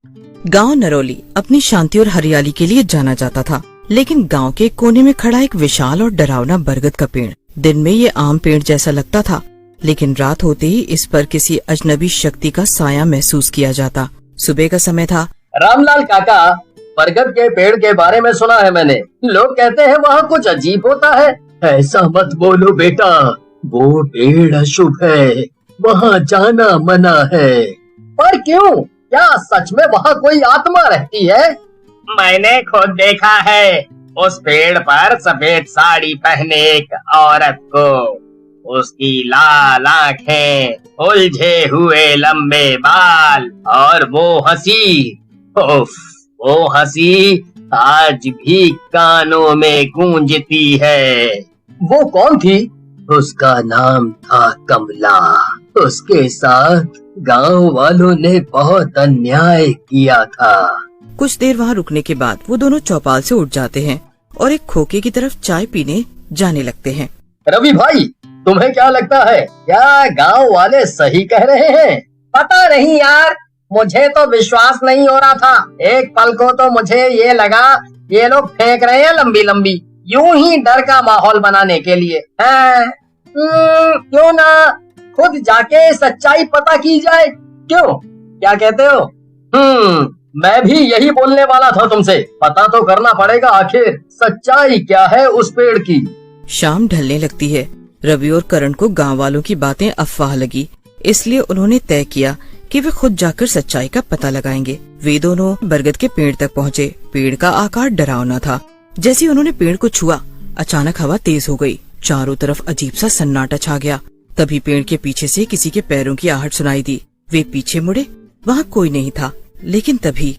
गांव नरौली अपनी शांति और हरियाली के लिए जाना जाता था, लेकिन गांव के कोने में खड़ा एक विशाल और डरावना बरगद का पेड़। दिन में ये आम पेड़ जैसा लगता था, लेकिन रात होते ही इस पर किसी अजनबी शक्ति का साया महसूस किया जाता। सुबह का समय था। रामलाल काका, बरगद के पेड़ के बारे में सुना है मैंने। लोग कहते हैं वहाँ कुछ अजीब होता है। ऐसा मत बोलो बेटा, वो पेड़ अशुभ है, वहाँ जाना मना है। पर क्यों? क्या सच में वहाँ कोई आत्मा रहती है? मैंने खुद देखा है। उस पेड़ पर सफेद साड़ी पहने एक औरत को, उसकी लाल आंखें, उलझे हुए लंबे बाल और वो हंसी, वो हंसी आज भी कानों में गूंजती है। वो कौन थी? उसका नाम था कमला। उसके साथ गांव वालों ने बहुत अन्याय किया था। कुछ देर वहाँ रुकने के बाद वो दोनों चौपाल से उठ जाते हैं और एक खोखे की तरफ चाय पीने जाने लगते हैं। रवि भाई, तुम्हें क्या लगता है, क्या गांव वाले सही कह रहे हैं? पता नहीं यार, मुझे तो विश्वास नहीं हो रहा था। एक पल को तो मुझे ये लगा ये लोग फेंक रहे हैं लंबी लंबी, यूं ही डर का माहौल बनाने के लिए। क्यों ना खुद जाके सच्चाई पता की जाए? क्यों, क्या कहते हो? मैं भी यही बोलने वाला था तुमसे। पता तो करना पड़ेगा, आखिर सच्चाई क्या है उस पेड़ की। शाम ढलने लगती है। रवि और करण को गांव वालों की बातें अफवाह लगी, इसलिए उन्होंने तय किया कि वे खुद जाकर सच्चाई का पता लगाएंगे। वे दोनों बरगद के पेड़ तक पहुँचे। पेड़ का आकार डरावना था। जैसे उन्होंने पेड़ को छुआ, अचानक हवा तेज हो गई। चारों तरफ अजीब सा सन्नाटा छा गया। तभी पेड़ के पीछे से किसी के पैरों की आहट सुनाई दी। वे पीछे मुड़े, वहाँ कोई नहीं था। लेकिन तभी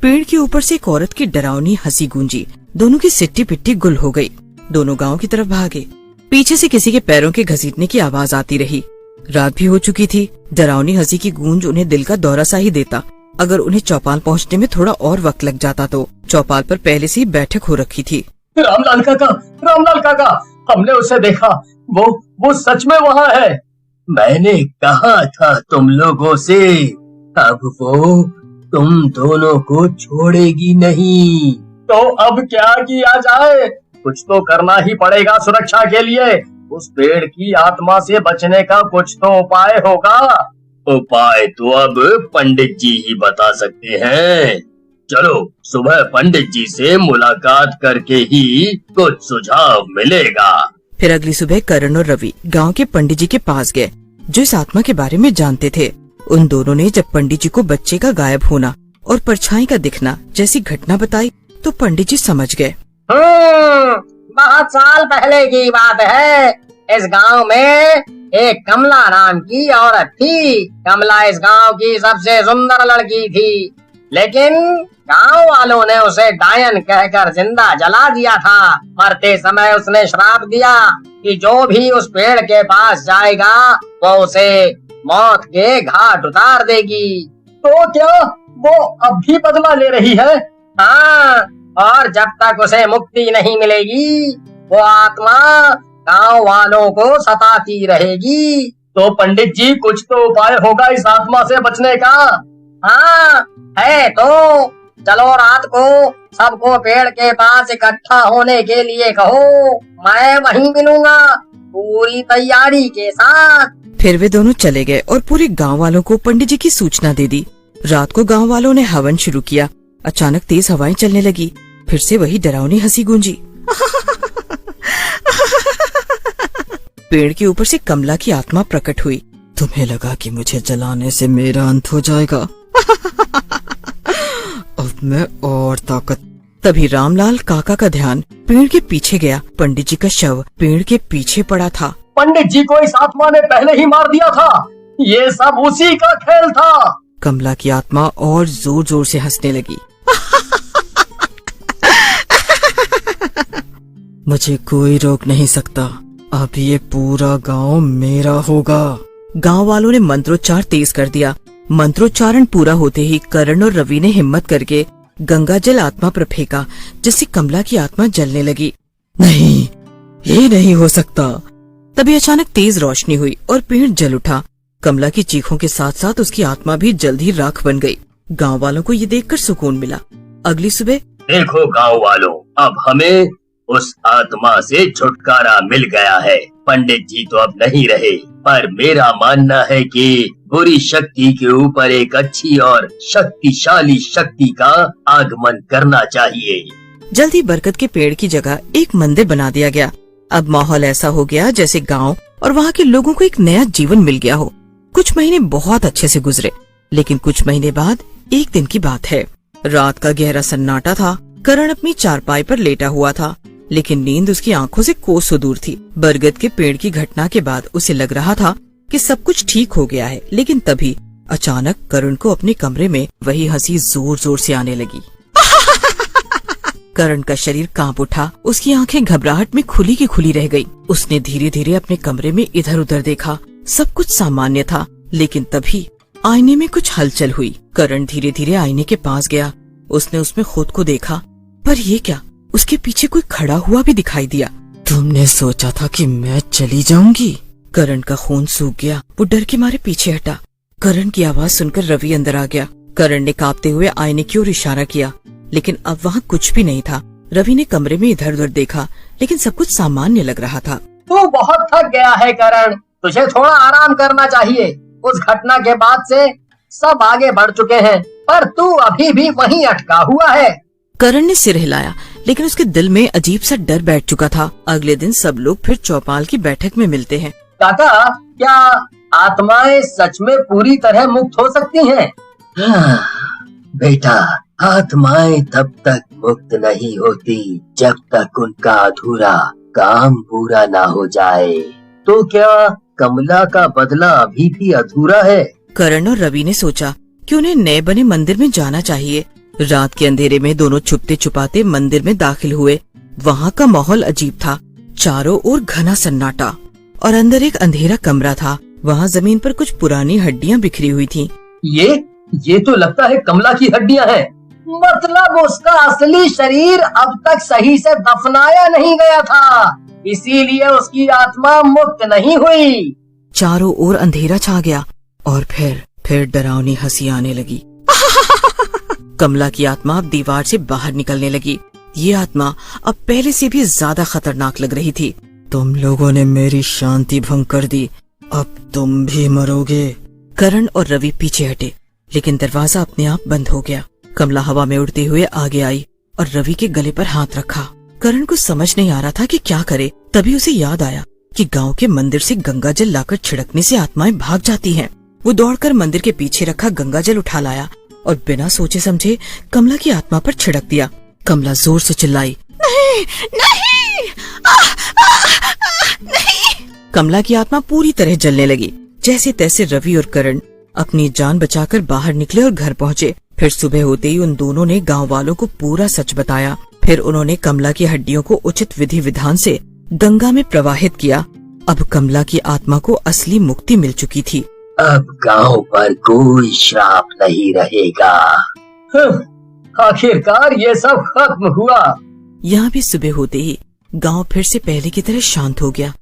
पेड़ के ऊपर से एक औरत की डरावनी हंसी गूंजी। दोनों की सिट्टी पिट्टी गुल हो गई। दोनों गांव की तरफ भागे। पीछे से किसी के पैरों के घसीटने की आवाज आती रही। रात भी हो चुकी थी। डरावनी हंसी की गूंज उन्हें दिल का दौरा सा ही देता। अगर उन्हें चौपाल पहुंचने में थोड़ा और वक्त लग जाता तो। चौपाल पर पहले से ही बैठक हो रखी थी। रामलाल काका, हमने उसे देखा। वो सच में वहाँ है। मैंने कहा था तुम लोगों से, अब वो तुम दोनों को छोड़ेगी नहीं। तो अब क्या किया जाए? कुछ तो करना ही पड़ेगा सुरक्षा के लिए। उस पेड़ की आत्मा से बचने का कुछ तो उपाय होगा। उपाय तो अब पंडित जी ही बता सकते हैं। चलो सुबह पंडित जी से मुलाकात करके ही कुछ सुझाव मिलेगा। फिर अगली सुबह करण और रवि गांव के पंडित जी के पास गए, जो इस आत्मा के बारे में जानते थे। उन दोनों ने जब पंडित जी को बच्चे का गायब होना और परछाई का दिखना जैसी घटना बताई तो पंडित जी समझ गए। बहुत साल पहले की बात है। इस गांव में एक कमला नाम की औरत थी। कमला इस गांव की सबसे सुंदर लड़की थी, लेकिन गांव वालों ने उसे डायन कहकर जिंदा जला दिया था। मरते समय उसने श्राप दिया कि जो भी उस पेड़ के पास जाएगा वो उसे मौत के घाट उतार देगी। तो क्या वो अब भी बदला ले रही है? हाँ, और जब तक उसे मुक्ति नहीं मिलेगी वो आत्मा गांव वालों को सताती रहेगी। तो पंडित जी, कुछ तो उपाय होगा इस आत्मा से बचने का? हाँ है, तो चलो रात को सबको पेड़ के पास इकट्ठा होने के लिए कहो। मैं वहीं मिलूंगा पूरी तैयारी के साथ। फिर वे दोनों चले गए और पूरे गांव वालों को पंडित जी की सूचना दे दी। रात को गांव वालों ने हवन शुरू किया। अचानक तेज हवाएं चलने लगी। फिर से वही डरावनी हंसी गूंजी। पेड़ के ऊपर से कमला की आत्मा प्रकट हुई। तुम्हें लगा कि मुझे जलाने से मेरा अंत हो जाएगा? अब मैं और ताकत। तभी रामलाल काका का ध्यान पेड़ के पीछे गया। पंडित जी का शव पेड़ के पीछे पड़ा था। पंडित जी को इस आत्मा ने पहले ही मार दिया था। ये सब उसी का खेल था। कमला की आत्मा और जोर जोर से हंसने लगी। मुझे कोई रोक नहीं सकता। अब ये पूरा गांव मेरा होगा। गांव वालों ने मंत्रोच्चार तेज कर दिया। मंत्रोच्चारण पूरा होते ही करण और रवि ने हिम्मत करके गंगा जल आत्मा पर फेंका, जिससे कमला की आत्मा जलने लगी। नहीं, ये नहीं हो सकता। तभी अचानक तेज रोशनी हुई और पेड़ जल उठा। कमला की चीखों के साथ साथ उसकी आत्मा भी जल्द ही राख बन गई। गांव वालों को ये देखकर सुकून मिला। अगली सुबह देखो गांव वालों, अब हमें उस आत्मा से छुटकारा मिल गया है। पंडित जी तो अब नहीं रहे, पर मेरा मानना है कि बुरी शक्ति के ऊपर एक अच्छी और शक्तिशाली शक्ति का आगमन करना चाहिए। जल्दी बरगद के पेड़ की जगह एक मंदिर बना दिया गया। अब माहौल ऐसा हो गया जैसे गांव और वहाँ के लोगों को एक नया जीवन मिल गया हो। कुछ महीने बहुत अच्छे से गुजरे, लेकिन कुछ महीने बाद एक दिन की बात है। रात का गहरा सन्नाटा था। करण अपनी चारपाई पर लेटा हुआ था, लेकिन नींद उसकी आंखों से कोसों दूर थी। बरगद के पेड़ की घटना के बाद उसे लग रहा था कि सब कुछ ठीक हो गया है, लेकिन तभी अचानक करण को अपने कमरे में वही हंसी जोर जोर से आने लगी। करण का शरीर कांप उठा। उसकी आंखें घबराहट में खुली की खुली रह गई। उसने धीरे धीरे अपने कमरे में इधर उधर देखा। सब कुछ सामान्य था, लेकिन तभी आईने में कुछ हलचल हुई। करण धीरे धीरे आईने के पास गया। उसने उसमें खुद को देखा, पर ये क्या, उसके पीछे कोई खड़ा हुआ भी दिखाई दिया। तुमने सोचा था कि मैं चली जाऊंगी? करण का खून सूख गया। वो डर के मारे पीछे हटा। करण की आवाज सुनकर रवि अंदर आ गया। करण ने कांपते हुए आईने की ओर इशारा किया, लेकिन अब वहाँ कुछ भी नहीं था। रवि ने कमरे में इधर उधर देखा, लेकिन सब कुछ सामान्य लग रहा था। तू बहुत थक गया है करण, तुझे थोड़ा आराम करना चाहिए। उस घटना के बाद से सब आगे बढ़ चुके हैं, पर तू अभी भी वहीं अटका हुआ है। करण ने सिर हिलाया, लेकिन उसके दिल में अजीब सा डर बैठ चुका था। अगले दिन सब लोग फिर चौपाल की बैठक में मिलते हैं। काका, क्या आत्माएं सच में पूरी तरह मुक्त हो सकती हैं? हाँ, बेटा, आत्माएं तब तक मुक्त नहीं होती जब तक उनका अधूरा काम पूरा ना हो जाए। तो क्या कमला का बदला अभी भी अधूरा है? करण और रवि ने सोचा कि उन्हें नए बने मंदिर में जाना चाहिए। रात के अंधेरे में दोनों छुपते छुपाते मंदिर में दाखिल हुए। वहाँ का माहौल अजीब था। चारों ओर घना सन्नाटा और अंदर एक अंधेरा कमरा था। वहाँ जमीन पर कुछ पुरानी हड्डियाँ बिखरी हुई थीं। ये तो लगता है कमला की हड्डियाँ हैं। मतलब उसका असली शरीर अब तक सही से दफनाया नहीं गया था, इसीलिए उसकी आत्मा मुक्त नहीं हुई। चारों ओर अंधेरा छा गया और फिर डरावनी हंसी आने लगी। कमला की आत्मा अब दीवार से बाहर निकलने लगी। ये आत्मा अब पहले से भी ज्यादा खतरनाक लग रही थी। तुम लोगों ने मेरी शांति भंग कर दी, अब तुम भी मरोगे। करण और रवि पीछे हटे, लेकिन दरवाजा अपने आप बंद हो गया। कमला हवा में उड़ते हुए आगे आई और रवि के गले पर हाथ रखा। करण को समझ नहीं आ रहा था कि क्या करे। तभी उसे याद आया कि गांव के मंदिर से गंगा जल लाकर छिड़कने से आत्माएं भाग जाती हैं। वो दौड़कर मंदिर के पीछे रखा गंगा जल उठा लाया और बिना सोचे समझे कमला की आत्मा पर छिड़क दिया। कमला जोर से चिल्लाई, नहीं, नहीं, नहीं। कमला की आत्मा पूरी तरह जलने लगी। जैसे तैसे रवि और करण अपनी जान बचाकर बाहर निकले और घर पहुँचे। फिर सुबह होते ही उन दोनों ने गांव वालों को पूरा सच बताया। फिर उन्होंने कमला की हड्डियों को उचित विधि विधान से गंगा में प्रवाहित किया। अब कमला की आत्मा को असली मुक्ति मिल चुकी थी। अब गांव पर कोई श्राप नहीं रहेगा। आखिरकार ये सब खत्म हुआ। यहाँ भी सुबह होते ही गांव फिर से पहले की तरह शांत हो गया।